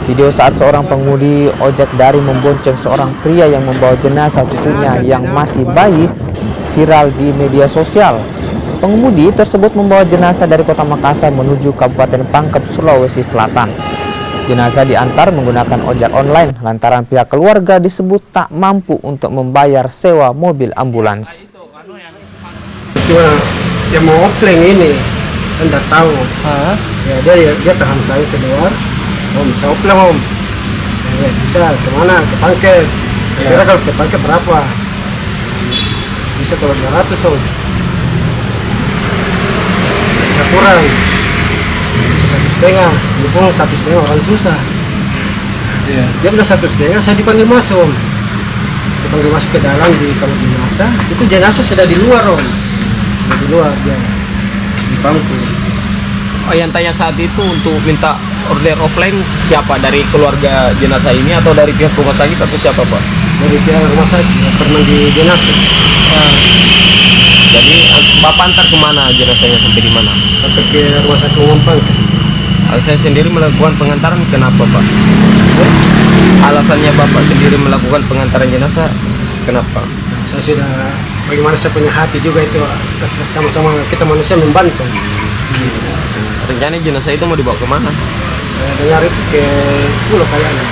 Video saat seorang pengemudi ojek daring membonceng seorang pria yang membawa jenazah cucunya yang masih bayi viral di media sosial. Pengemudi tersebut membawa jenazah dari kota Makassar menuju Kabupaten Pangkep, Sulawesi Selatan. Jenazah diantar menggunakan ojek online lantaran pihak keluarga disebut tak mampu untuk membayar sewa mobil ambulans. Cuma yang mau offline ini, Anda tahu. Ya, dia tahan saya keluar. Om, saya offline om. Ya, bisa kemana? Ke Pangkep. Kira kalau ke Pangkep berapa? Bisa kalau 200 om. Bisa kurang. Bisa 1,5. Mumpung 1,5 orang susah. Dia udah 1,5, saya dipanggil masuk om. Dipanggil masuk ke dalam di kamar jenazah. Itu jenazah sudah di luar om. Sudah di luar dia. Di bangku. Oh, yang tanya saat itu untuk minta order offline siapa? Dari keluarga jenazah ini atau dari pihak rumah sakit atau siapa Pak? Dari pihak rumah sakit, pernah di jenazah. Jadi Bapak antar kemana jenazahnya, sampai di mana? Sampai ke rumah sakit umum Pangkep. Saya sendiri melakukan pengantaran, kenapa Pak? Alasannya Bapak sendiri melakukan pengantaran jenazah, kenapa? Saya sudah, bagaimana saya punya hati juga itu, sama-sama kita manusia membantu. Rencananya jenazah itu mau dibawa kemana? Saya dengar itu ke pulau kayaknya.